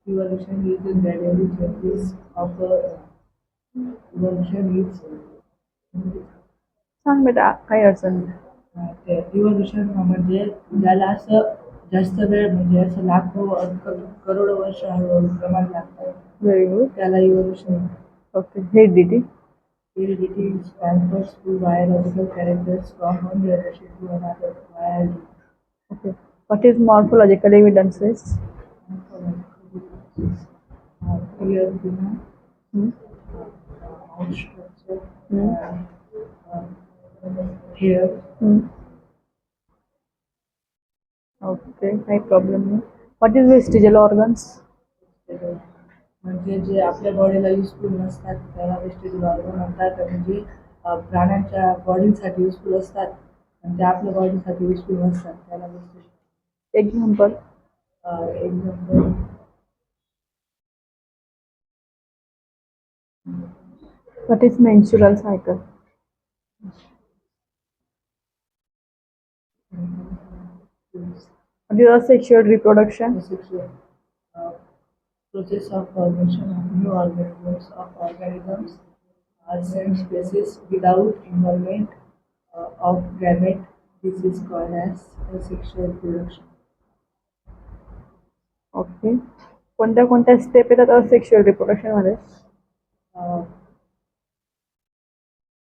Evolution is the gradually changes of the evolution is सांग बेटा काही अडचण नाही. इव्होल्युशन म्हणजे ज्याला असं जास्त वेळ म्हणजे असं लाखो करोडो वर्ष हळूहळू प्रमाण लागतात व्हेरी गुड. त्याला evolution. Okay. Heredity. Heredity transfers to biological characters from one generation to another via okay. What is morphological evidences? clear mouth structure, hair. Okay, काही प्रॉब्लेम नाही. What is vestigial organs? म्हणजे जे आपल्या बॉडीला useful नसतात त्याला wastage organ म्हणतात. म्हणजे प्राण्यांच्या बॉडीसाठी युजफुल असतात आणि ते आपल्या बॉडीसाठी युजफुल नसतात त्याला wastage. Example. Example what is menstrual cycle? What is asexual reproduction? process of formation of new organisms or same species without involvement of gamete. This is called as asexual reproduction. Okay. कोणत्या कोणत्या step येतात asexual reproduction मध्ये?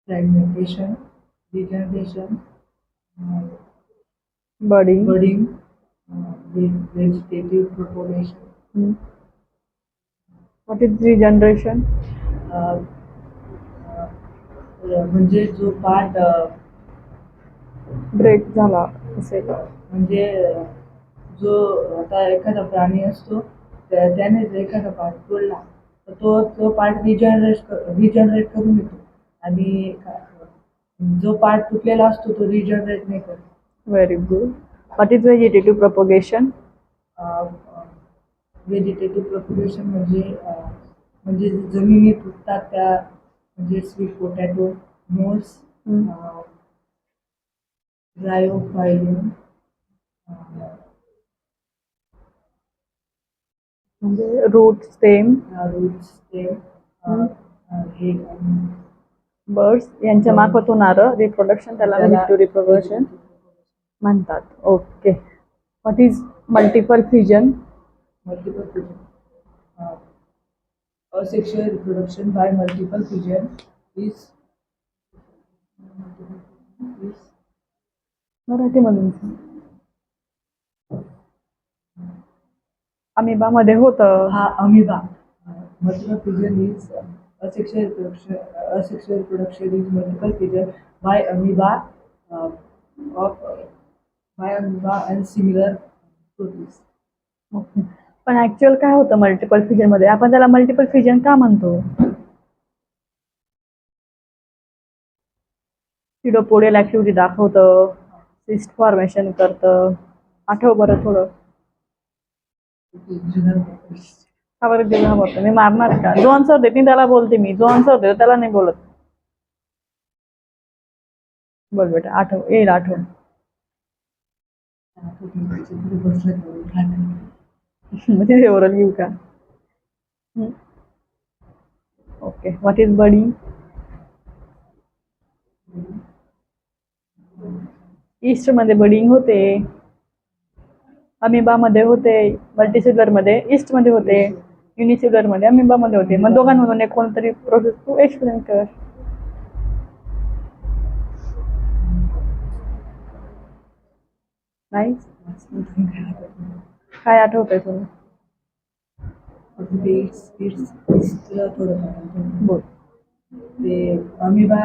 Fragmentation, degeneration, budding, vegetative propagation. What is regeneration? म्हणजे जो part break झाला असेल म्हणजे जो आता एखादा प्राणी असतो त्याने जर एखादा पार्ट तोडला तर तो पार्ट रिजनरेट करून येतो आणि जो पार्ट तुटलेला असतो तो रिजनरेट नाही करत. Very good. What is vegetative propagation? Vegetative propagation म्हणजे जमिनीत उगतात त्या म्हणजे स्वीट पोटॅटो, मोर्स, ब्रायोफायलियम, म्हणजे रूट स्टेम, बर्ड्स यांच्या मार्फत होणारं रिप्रोडक्शन त्याला व्हेजिटेटिव्ह रिप्रोडक्शन म्हणतात. Okay. What is multiple fusion? Asexual reproduction by multiple fission is मराठीमधून अमिबा मध्ये होतं. हा amoeba. Multiple fission is asexual reproduction. Asexual reproduction is multiple fission by amoeba and similar protists. Okay. पण actual काय होतं multiple fusion मध्ये? आपण त्याला मल्टिपल फ्युजन का म्हणतो? सिडोपोडियल ऍक्टिव्हिटी दाखवतं, सिस्ट फॉर्मेशन करतं. आठव बरं थोडं. का बरं ते घाबरतो? मी मारणार का? जो आन्सर देत नाही त्याला बोलते मी, जो आन्सर देतो त्याला नाही बोलत. बोल बेटा, आठव. येईल आठव. म्हणजे ओरल येऊ का? Okay. What is budding? Yeast मध्ये बडिंग होते, अमिबा मध्ये होते, मल्टीसेल्युलर मध्ये ईस्ट मध्ये होते, युनिसेल्युलर मध्ये अमिबा मध्ये होते. मग दोघांमधून एक कोणतरी प्रोसेस तू एक्सप्लेन कर. नाही काय आठवतंय तुला? बोल. ते अमिबा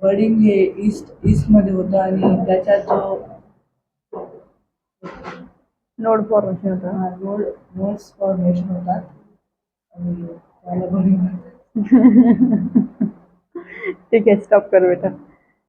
बडिंग हे ईस्ट मध्ये होतं आणि त्याच्यात जो नोड फॉर्मेशन होता. नोड्स फॉर्मेशन होतात आणि त्याला बडिंग. ठीक आहे, स्टॉप कर बेटा.